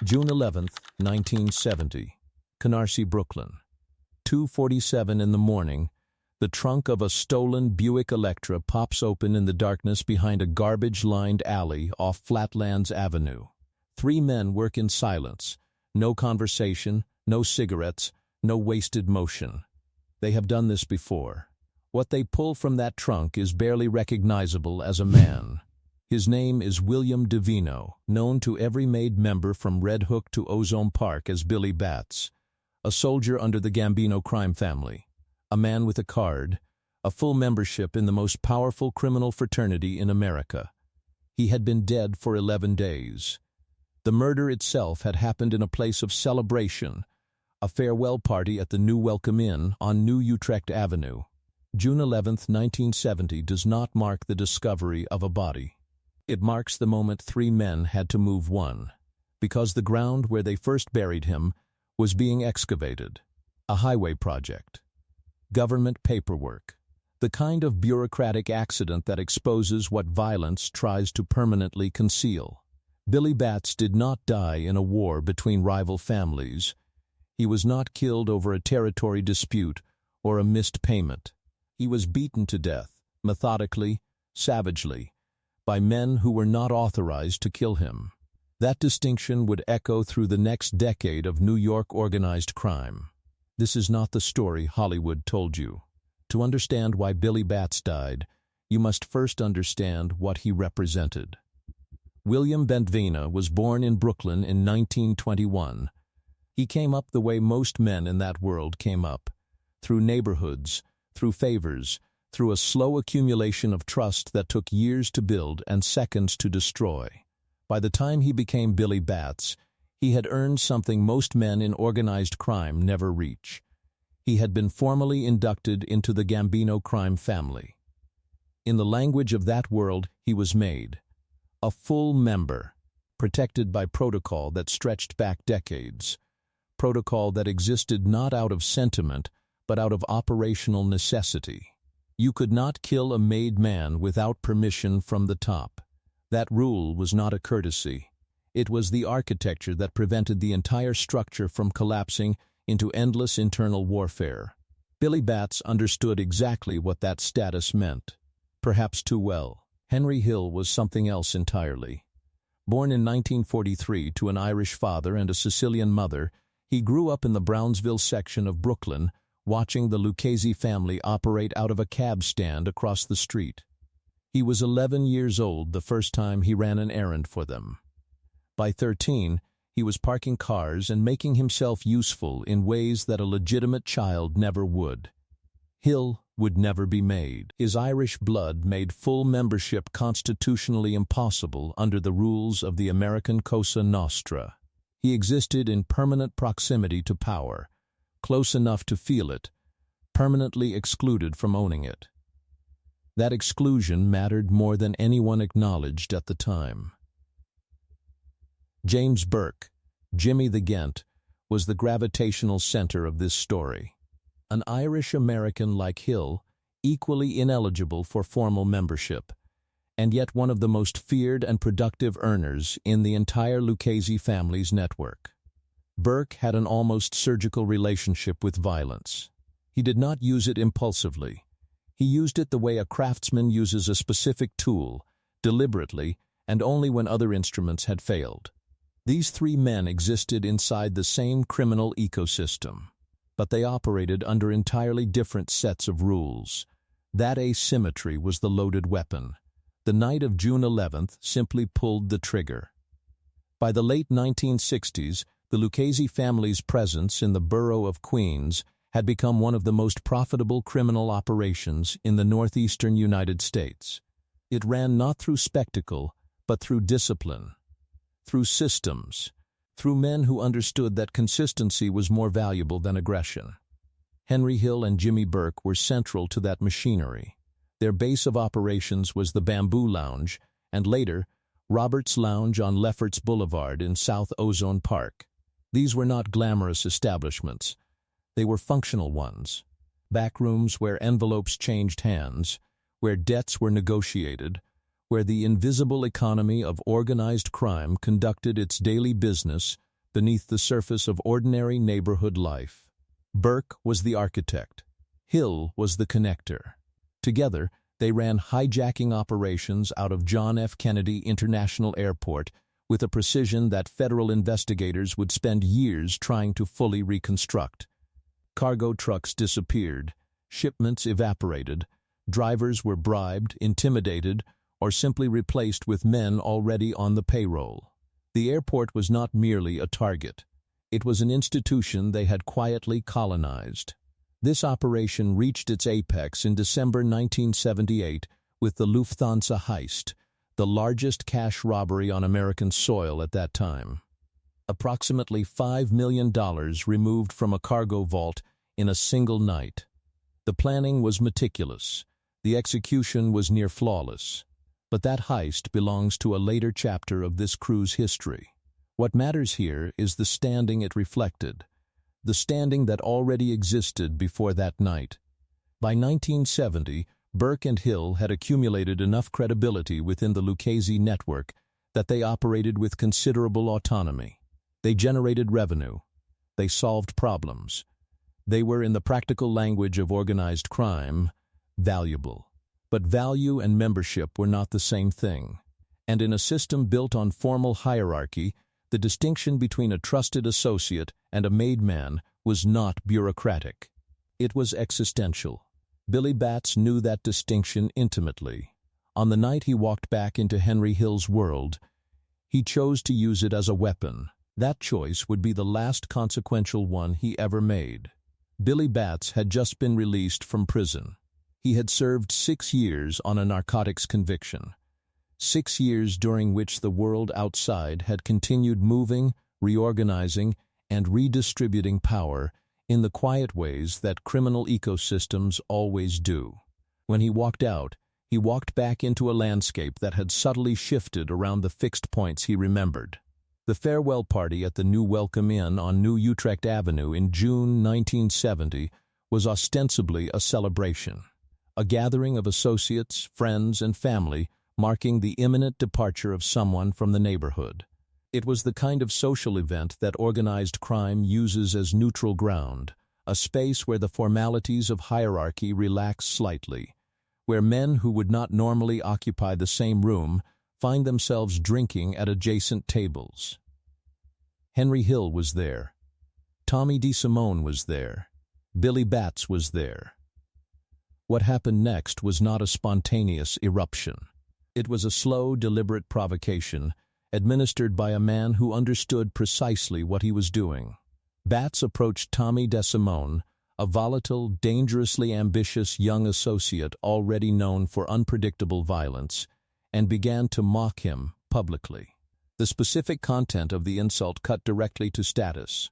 June 11, 1970, Canarsie, Brooklyn. 2:47 in the morning, the trunk of a stolen Buick Electra pops open in the darkness behind a garbage-lined alley off Flatlands Avenue. 3 men work in silence. No conversation, no cigarettes, no wasted motion. They have done this before. What they pull from that trunk is barely recognizable as a man. His name is William DeVino, known to every MAID member from Red Hook to Ozone Park as Billy Bats, a soldier under the Gambino crime family, a man with a card, a full membership in the most powerful criminal fraternity in America. He had been dead for 11 days. The murder itself had happened in a place of celebration, a farewell party at the New Welcome Inn on New Utrecht Avenue. June 11, 1970 does not mark the discovery of a body. It marks the moment 3 men had to move one, because the ground where they first buried him was being excavated. A highway project. Government paperwork. The kind of bureaucratic accident that exposes what violence tries to permanently conceal. Billy Bats did not die in a war between rival families. He was not killed over a territory dispute or a missed payment. He was beaten to death, methodically, savagely, by men who were not authorized to kill him. That distinction would echo through the next decade of New York organized crime. This is not the story Hollywood told you. To understand why Billy Bats died, you must first understand what he represented. William Bentvena was born in Brooklyn in 1921. He came up the way most men in that world came up, through neighborhoods, through favors, through a slow accumulation of trust that took years to build and seconds to destroy. By the time he became Billy Bats, he had earned something most men in organized crime never reach. He had been formally inducted into the Gambino crime family. In the language of that world, he was made a full member, protected by protocol that stretched back decades, protocol that existed not out of sentiment, but out of operational necessity. You could not kill a made man without permission from the top. That rule was not a courtesy. It was the architecture that prevented the entire structure from collapsing into endless internal warfare. Billy Bats understood exactly what that status meant, perhaps too well. Henry Hill was something else entirely. Born in 1943 to an Irish father and a Sicilian mother, he grew up in the Brownsville section of Brooklyn, watching the Lucchese family operate out of a cab stand across the street. He was 11 years old the first time he ran an errand for them. By 13, he was parking cars and making himself useful in ways that a legitimate child never would. Hill would never be made. His Irish blood made full membership constitutionally impossible under the rules of the American Cosa Nostra. He existed in permanent proximity to power, close enough to feel it, permanently excluded from owning it. That exclusion mattered more than anyone acknowledged at the time. James Burke, Jimmy the Ghent, was the gravitational center of this story. An Irish-American like Hill, equally ineligible for formal membership, and yet one of the most feared and productive earners in the entire Lucchese family's network. Burke had an almost surgical relationship with violence. He did not use it impulsively. He used it the way a craftsman uses a specific tool, deliberately, and only when other instruments had failed. These 3 men existed inside the same criminal ecosystem, but they operated under entirely different sets of rules. That asymmetry was the loaded weapon. The night of June 11th simply pulled the trigger. By the late 1960s, the Lucchese family's presence in the borough of Queens had become one of the most profitable criminal operations in the northeastern United States. It ran not through spectacle, but through discipline, through systems, through men who understood that consistency was more valuable than aggression. Henry Hill and Jimmy Burke were central to that machinery. Their base of operations was the Bamboo Lounge, and later, Robert's Lounge on Lefferts Boulevard in South Ozone Park. These were not glamorous establishments. They were functional ones. Back rooms where envelopes changed hands, where debts were negotiated, where the invisible economy of organized crime conducted its daily business beneath the surface of ordinary neighborhood life. Burke was the architect. Hill was the connector. Together, they ran hijacking operations out of John F. Kennedy International Airport with a precision that federal investigators would spend years trying to fully reconstruct. Cargo trucks disappeared, shipments evaporated, drivers were bribed, intimidated, or simply replaced with men already on the payroll. The airport was not merely a target. It was an institution they had quietly colonized. This operation reached its apex in December 1978 with the Lufthansa heist, the largest cash robbery on American soil at that time. Approximately $5 million removed from a cargo vault in a single night. The planning was meticulous. The execution was near flawless. But that heist belongs to a later chapter of this crew's history. What matters here is the standing it reflected, the standing that already existed before that night. By 1970, Burke and Hill had accumulated enough credibility within the Lucchese network that they operated with considerable autonomy. They generated revenue. They solved problems. They were, in the practical language of organized crime, valuable. But value and membership were not the same thing. And in a system built on formal hierarchy, the distinction between a trusted associate and a made man was not bureaucratic. It was existential. Billy Batts knew that distinction intimately. On the night he walked back into Henry Hill's world, he chose to use it as a weapon. That choice would be the last consequential one he ever made. Billy Batts had just been released from prison. He had served 6 years on a narcotics conviction. 6 years during which the world outside had continued moving, reorganizing, and redistributing power in the quiet ways that criminal ecosystems always do. When he walked out, he walked back into a landscape that had subtly shifted around the fixed points he remembered. The farewell party at the New Welcome Inn on New Utrecht Avenue in June 1970 was ostensibly a celebration, a gathering of associates, friends, and family marking the imminent departure of someone from the neighborhood. It was the kind of social event that organized crime uses as neutral ground, a space where the formalities of hierarchy relax slightly, where men who would not normally occupy the same room find themselves drinking at adjacent tables. Henry Hill was there. Tommy DeSimone was there. Billy Batts was there. What happened next was not a spontaneous eruption. It was a slow, deliberate provocation, administered by a man who understood precisely what he was doing. Batts approached Tommy DeSimone, a volatile, dangerously ambitious young associate already known for unpredictable violence, and began to mock him publicly. The specific content of the insult cut directly to status.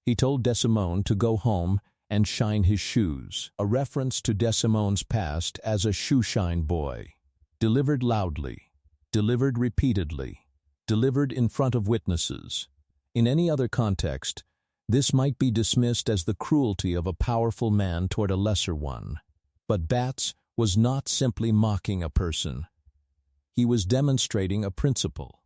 He told DeSimone to go home and shine his shoes, a reference to DeSimone's past as a shoeshine boy. Delivered loudly, delivered repeatedly, delivered in front of witnesses. In any other context, this might be dismissed as the cruelty of a powerful man toward a lesser one. But Batts was not simply mocking a person. He was demonstrating a principle.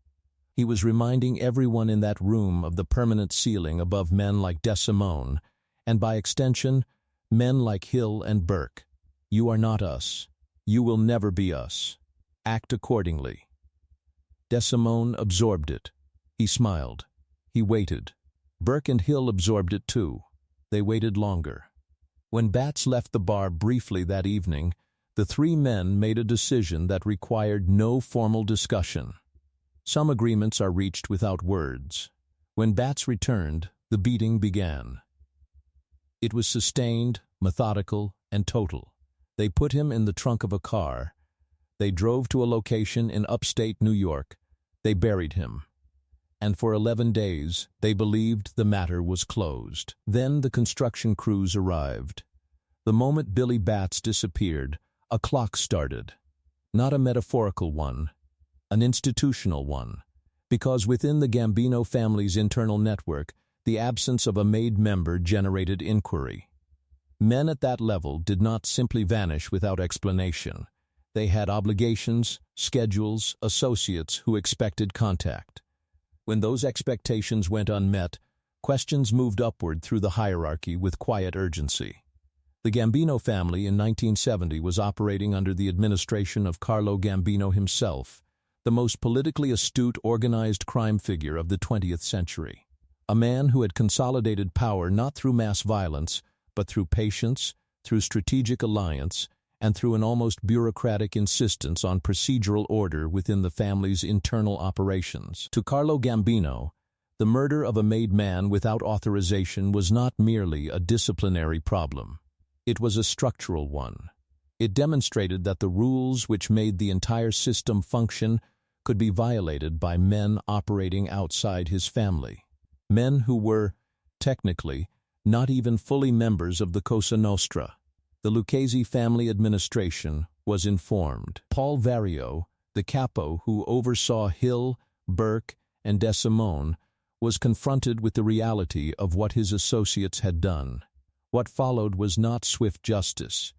He was reminding everyone in that room of the permanent ceiling above men like DeSimone, and by extension, men like Hill and Burke. You are not us. You will never be us. Act accordingly. DeSimone absorbed it. He smiled. He waited. Burke and Hill absorbed it too. They waited longer. When Batts left the bar briefly that evening, the three men made a decision that required no formal discussion. Some agreements are reached without words. When Batts returned, the beating began. It was sustained, methodical, and total. They put him in the trunk of a car. They drove to a location in upstate New York. They buried him. And for 11 days, they believed the matter was closed. Then the construction crews arrived. The moment Billy Batts disappeared, a clock started. Not a metaphorical one, an institutional one. Because within the Gambino family's internal network, the absence of a made member generated inquiry. Men at that level did not simply vanish without explanation. They had obligations, schedules, associates who expected contact. When those expectations went unmet, questions moved upward through the hierarchy with quiet urgency. The Gambino family in 1970 was operating under the administration of Carlo Gambino himself, the most politically astute organized crime figure of the 20th century. A man who had consolidated power not through mass violence, but through patience, through strategic alliance, and through an almost bureaucratic insistence on procedural order within the family's internal operations. To Carlo Gambino, the murder of a made man without authorization was not merely a disciplinary problem. It was a structural one. It demonstrated that the rules which made the entire system function could be violated by men operating outside his family. Men who were, technically, not even fully members of the Cosa Nostra. The Lucchese family administration was informed. Paul Vario, the capo who oversaw Hill, Burke, and DeSimone, was confronted with the reality of what his associates had done. What followed was not swift justice.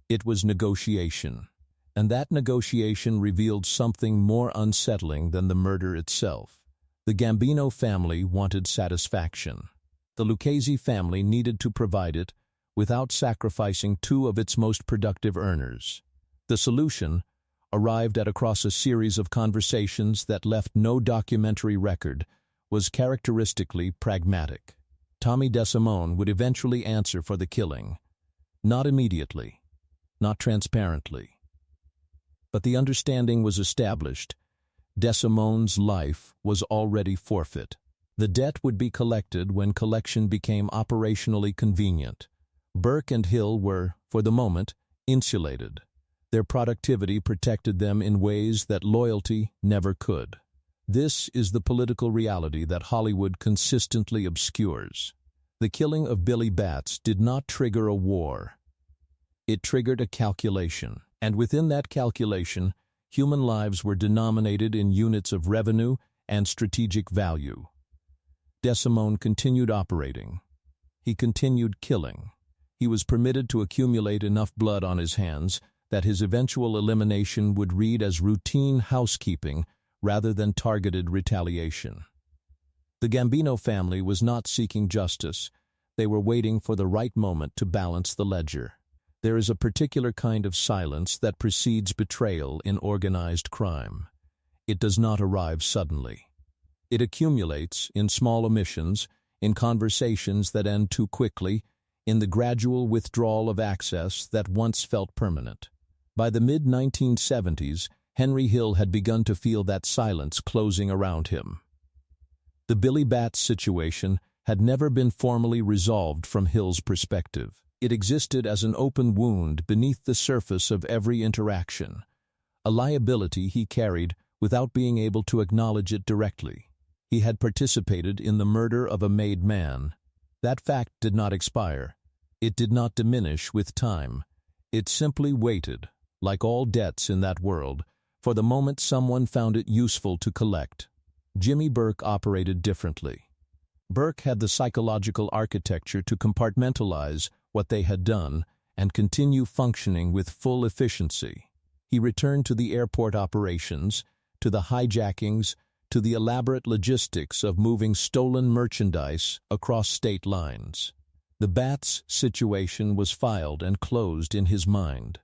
It was negotiation. And that negotiation revealed something more unsettling than the murder itself. The Gambino family wanted satisfaction. The Lucchese family needed to provide it without sacrificing two of its most productive earners. The solution arrived across a series of conversations that left no documentary record was characteristically pragmatic. Tommy DeSimone would eventually answer for the killing, not immediately, not transparently. But the understanding was established. DeSimone's life was already forfeit. The debt would be collected when collection became operationally convenient. Burke and Hill were, for the moment, insulated. Their productivity protected them in ways that loyalty never could. This is the political reality that Hollywood consistently obscures. The killing of Billy Batts did not trigger a war. It triggered a calculation, and within that calculation, human lives were denominated in units of revenue and strategic value. DeSimone continued operating. He continued killing. He was permitted to accumulate enough blood on his hands that his eventual elimination would read as routine housekeeping rather than targeted retaliation. The Gambino family was not seeking justice. They were waiting for the right moment to balance the ledger. There is a particular kind of silence that precedes betrayal in organized crime. It does not arrive suddenly. It accumulates in small omissions, in conversations that end too quickly, in the gradual withdrawal of access that once felt permanent. By the mid-1970s, Henry Hill had begun to feel that silence closing around him. The Billy Batts situation had never been formally resolved from Hill's perspective. It existed as an open wound beneath the surface of every interaction, a liability he carried without being able to acknowledge it directly. He had participated in the murder of a made man. That fact did not expire. It did not diminish with time. It simply waited, like all debts in that world, for the moment someone found it useful to collect. Jimmy Burke operated differently. Burke had the psychological architecture to compartmentalize what they had done and continue functioning with full efficiency. He returned to the airport operations, to the hijackings, to the elaborate logistics of moving stolen merchandise across state lines. The Batts situation was filed and closed in his mind.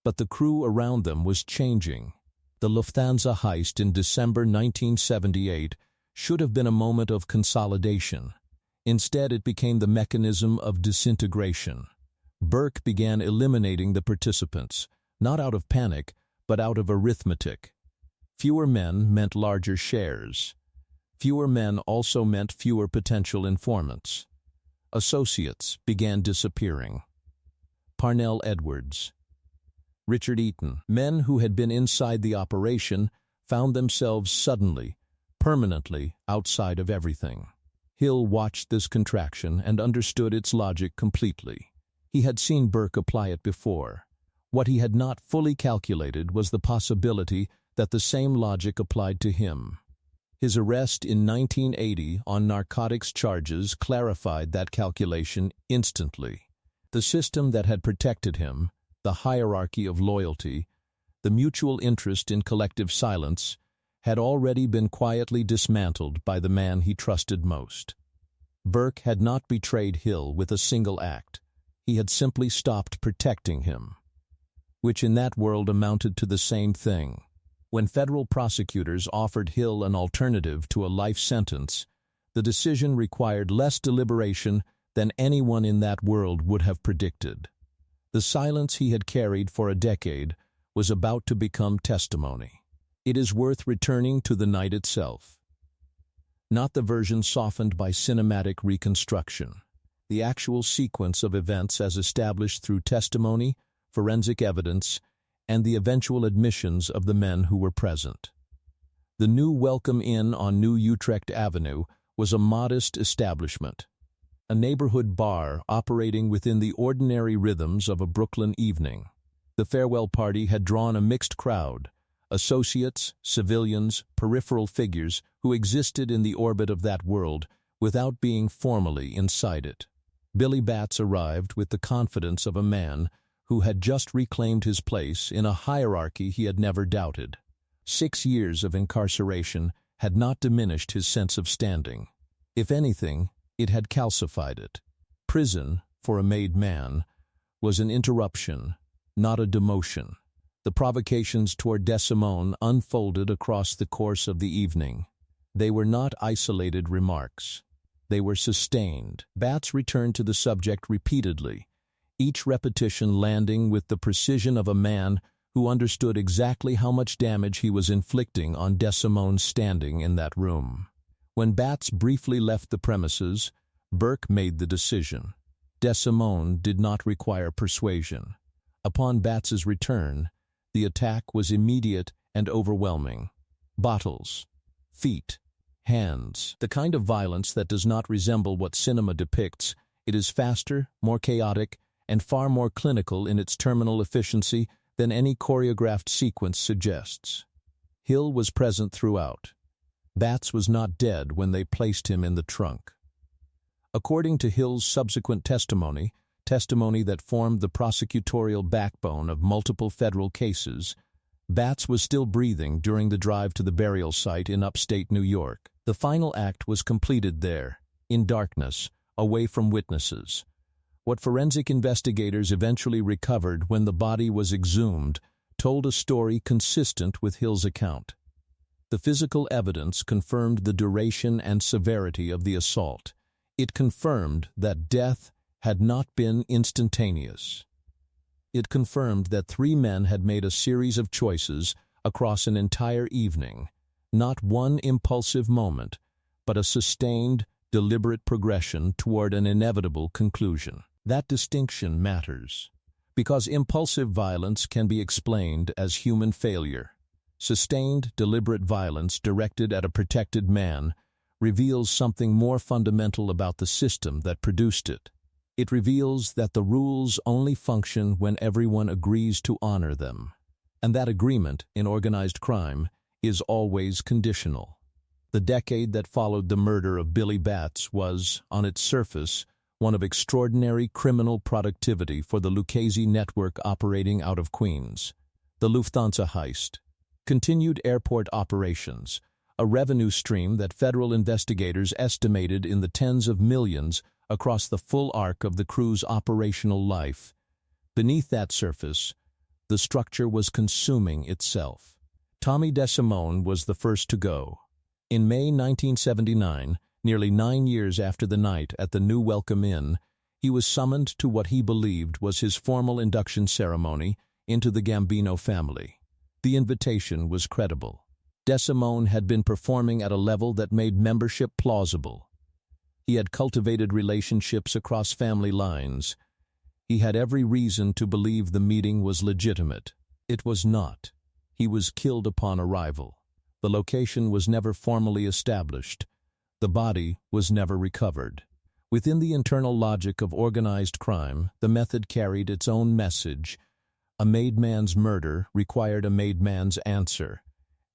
But the crew around them was changing. The Lufthansa heist in December 1978 should have been a moment of consolidation. Instead, it became the mechanism of disintegration. Burke began eliminating the participants, not out of panic, but out of arithmetic. Fewer men meant larger shares. Fewer men also meant fewer potential informants. Associates began disappearing. Parnell Edwards, Richard Eaton, men who had been inside the operation, found themselves suddenly, permanently outside of everything. Hill watched this contraction and understood its logic completely. He had seen Burke apply it before. What he had not fully calculated was the possibility that the same logic applied to him. His arrest in 1980 on narcotics charges clarified that calculation instantly. The system that had protected him, the hierarchy of loyalty, the mutual interest in collective silence, had already been quietly dismantled by the man he trusted most. Burke had not betrayed Hill with a single act. He had simply stopped protecting him, which in that world amounted to the same thing. When federal prosecutors offered Hill an alternative to a life sentence, the decision required less deliberation than anyone in that world would have predicted. The silence he had carried for a decade was about to become testimony. It is worth returning to the night itself. Not the version softened by cinematic reconstruction. The actual sequence of events as established through testimony, forensic evidence, and the eventual admissions of the men who were present. The New Welcome Inn on New Utrecht Avenue was a modest establishment, a neighborhood bar operating within the ordinary rhythms of a Brooklyn evening. The farewell party had drawn a mixed crowd, associates, civilians, peripheral figures who existed in the orbit of that world without being formally inside it. Billy Batts arrived with the confidence of a man who had just reclaimed his place in a hierarchy he had never doubted. 6 years of incarceration had not diminished his sense of standing. If anything, it had calcified it. Prison, for a made man, was an interruption, not a demotion. The provocations toward DeSimone unfolded across the course of the evening. They were not isolated remarks. They were sustained. Batts returned to the subject repeatedly, each repetition landing with the precision of a man who understood exactly how much damage he was inflicting on DeSimone's standing in that room. When Batts briefly left the premises, Burke made the decision. DeSimone did not require persuasion. Upon Batts's return, the attack was immediate and overwhelming. Bottles, feet, hands, the kind of violence that does not resemble what cinema depicts. It is faster, more chaotic, and far more clinical in its terminal efficiency than any choreographed sequence suggests. Hill was present throughout. Batts was not dead when they placed him in the trunk. According to Hill's subsequent testimony that formed the prosecutorial backbone of multiple federal cases, Batts was still breathing during the drive to the burial site in upstate New York. The final act was completed there, in darkness, away from witnesses. What forensic investigators eventually recovered when the body was exhumed told a story consistent with Hill's account. The physical evidence confirmed the duration and severity of the assault. It confirmed that death had not been instantaneous. It confirmed that 3 men had made a series of choices across an entire evening, not one impulsive moment, but a sustained, deliberate progression toward an inevitable conclusion. That distinction matters, because impulsive violence can be explained as human failure. Sustained, deliberate violence directed at a protected man reveals something more fundamental about the system that produced it. It reveals that the rules only function when everyone agrees to honor them, and that agreement in organized crime is always conditional. The decade that followed the murder of Billy Batts was, on its surface, one of extraordinary criminal productivity for the Lucchese network operating out of Queens. The Lufthansa heist, continued airport operations, a revenue stream that federal investigators estimated in the tens of millions across the full arc of the crew's operational life. Beneath that surface, the structure was consuming itself. Tommy DeSimone was the first to go. In May 1979, nearly 9 years after the night at the New Welcome Inn, he was summoned to what he believed was his formal induction ceremony into the Gambino family. The invitation was credible. DeSimone had been performing at a level that made membership plausible. He had cultivated relationships across family lines. He had every reason to believe the meeting was legitimate. It was not. He was killed upon arrival. The location was never formally established. The body was never recovered. Within the internal logic of organized crime, the method carried its own message. A made man's murder required a made man's answer,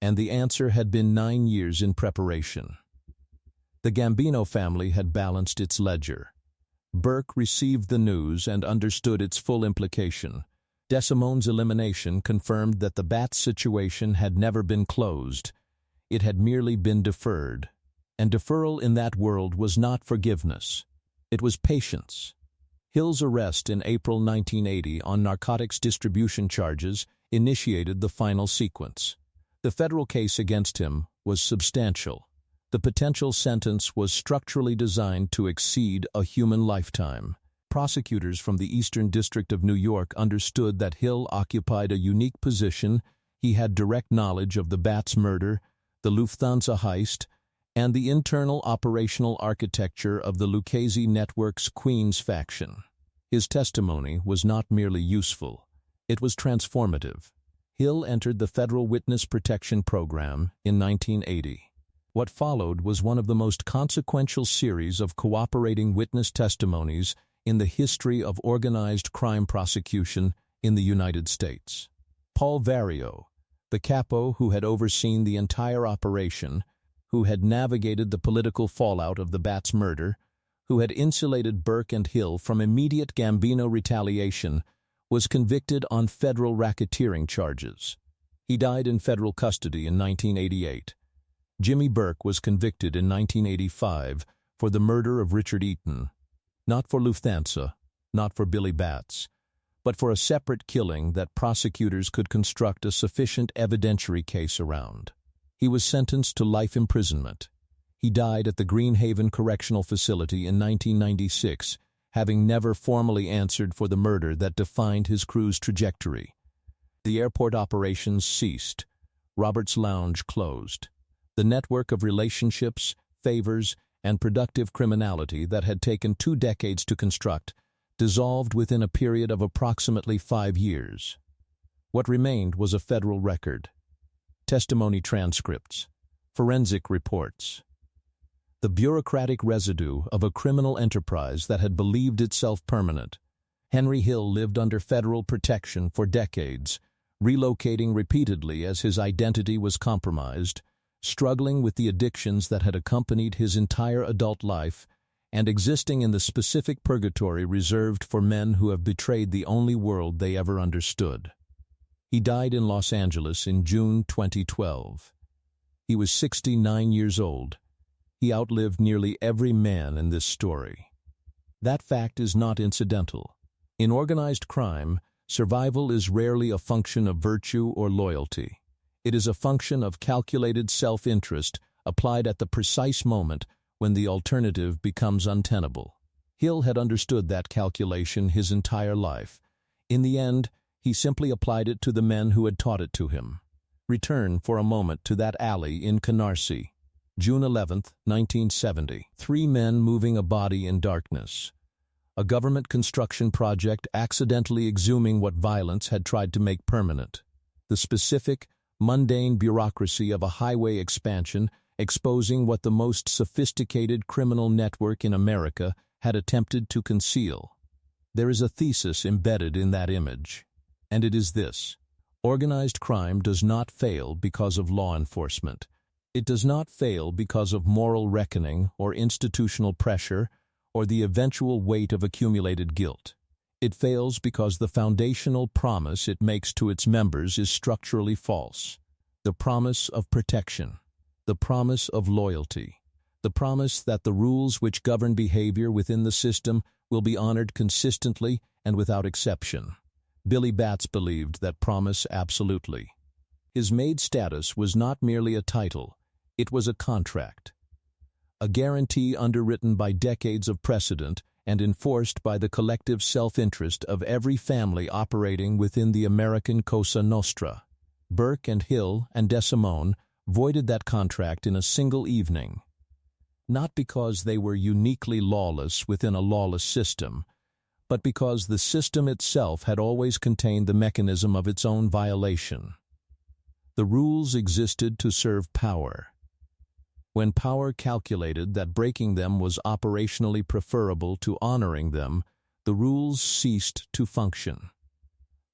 and the answer had been 9 years in preparation. The Gambino family had balanced its ledger. Burke received the news and understood its full implication. DeSimone's elimination confirmed that the Batts situation had never been closed. It had merely been deferred. And deferral in that world was not forgiveness. It was patience. Hill's arrest in April 1980 on narcotics distribution charges initiated the final sequence. The federal case against him was substantial. The potential sentence was structurally designed to exceed a human lifetime. Prosecutors from the Eastern District of New York understood that Hill occupied a unique position. He had direct knowledge of the Bats murder, the Lufthansa heist, and the internal operational architecture of the Lucchese network's Queens faction. His testimony was not merely useful, it was transformative. Hill entered the Federal Witness Protection Program in 1980. What followed was one of the most consequential series of cooperating witness testimonies in the history of organized crime prosecution in the United States. Paul Vario, the capo who had overseen the entire operation, who had navigated the political fallout of the Bats murder, who had insulated Burke and Hill from immediate Gambino retaliation, was convicted on federal racketeering charges. He died in federal custody in 1988. Jimmy Burke was convicted in 1985 for the murder of Richard Eaton, not for Lufthansa, not for Billy Bats, but for a separate killing that prosecutors could construct a sufficient evidentiary case around. He was sentenced to life imprisonment. He died at the Greenhaven Correctional Facility in 1996, having never formally answered for the murder that defined his crew's trajectory. The airport operations ceased. Robert's Lounge closed. The network of relationships, favors, and productive criminality that had taken 2 decades to construct dissolved within a period of approximately 5 years. What remained was a federal record. Testimony transcripts, forensic reports. The bureaucratic residue of a criminal enterprise that had believed itself permanent. Henry Hill lived under federal protection for decades, relocating repeatedly as his identity was compromised, struggling with the addictions that had accompanied his entire adult life, and existing in the specific purgatory reserved for men who have betrayed the only world they ever understood. He died in Los Angeles in June 2012. He was 69 years old. He outlived nearly every man in this story. That fact is not incidental. In organized crime, survival is rarely a function of virtue or loyalty. It is a function of calculated self-interest applied at the precise moment when the alternative becomes untenable. Hill had understood that calculation his entire life. In the end, he simply applied it to the men who had taught it to him. Return for a moment to that alley in Canarsie. June 11, 1970. 3 men moving a body in darkness. A government construction project accidentally exhuming what violence had tried to make permanent. The specific, mundane bureaucracy of a highway expansion exposing what the most sophisticated criminal network in America had attempted to conceal. There is a thesis embedded in that image, and it is this: organized crime does not fail because of law enforcement. It does not fail because of moral reckoning or institutional pressure or the eventual weight of accumulated guilt. It fails because the foundational promise it makes to its members is structurally false. The promise of protection, the promise of loyalty, the promise that the rules which govern behavior within the system will be honored consistently and without exception. Billy Bats believed that promise absolutely. His made status was not merely a title, it was a contract. A guarantee underwritten by decades of precedent and enforced by the collective self-interest of every family operating within the American Cosa Nostra. Burke and Hill and DeSimone voided that contract in a single evening. Not because they were uniquely lawless within a lawless system, but because the system itself had always contained the mechanism of its own violation. The rules existed to serve power. When power calculated that breaking them was operationally preferable to honoring them, the rules ceased to function.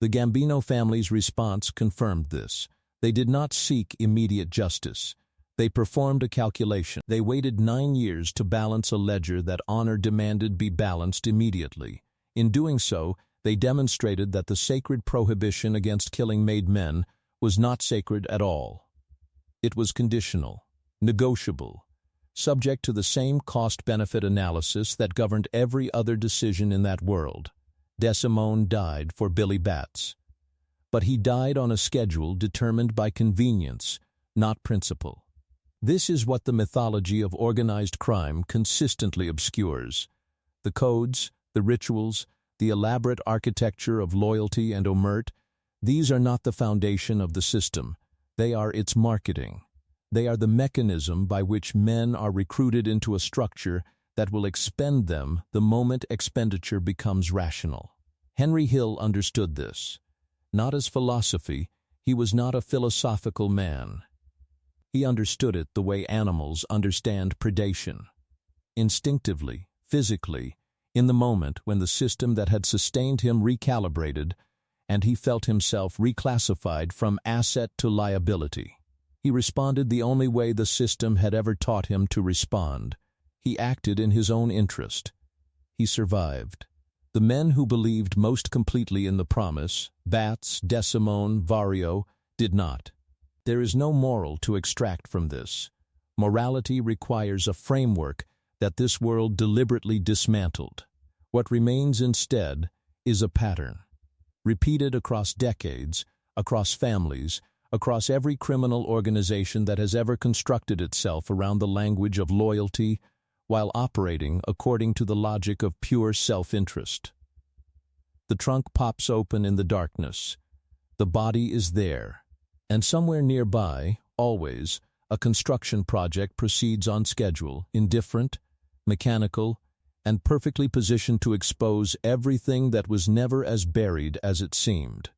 The Gambino family's response confirmed this. They did not seek immediate justice. They performed a calculation. They waited 9 years to balance a ledger that honor demanded be balanced immediately. In doing so, they demonstrated that the sacred prohibition against killing made men was not sacred at all. It was conditional, negotiable, subject to the same cost-benefit analysis that governed every other decision in that world. DeSimone died for Billy Batts. But he died on a schedule determined by convenience, not principle. This is what the mythology of organized crime consistently obscures. The codes, the rituals, the elaborate architecture of loyalty and omerta, these are not the foundation of the system. They are its marketing. They are the mechanism by which men are recruited into a structure that will expend them the moment expenditure becomes rational. Henry Hill understood this. Not as philosophy, he was not a philosophical man. He understood it the way animals understand predation. Instinctively, physically, in the moment when the system that had sustained him recalibrated, and he felt himself reclassified from asset to liability. He responded the only way the system had ever taught him to respond. He acted in his own interest. He survived. The men who believed most completely in the promise, Batts, DeSimone, Vario, did not. There is no moral to extract from this. Morality requires a framework that this world deliberately dismantled. What remains instead is a pattern, repeated across decades, across families, across every criminal organization that has ever constructed itself around the language of loyalty while operating according to the logic of pure self-interest. The trunk pops open in the darkness. The body is there. And somewhere nearby, always, a construction project proceeds on schedule, indifferent, mechanical, and perfectly positioned to expose everything that was never as buried as it seemed.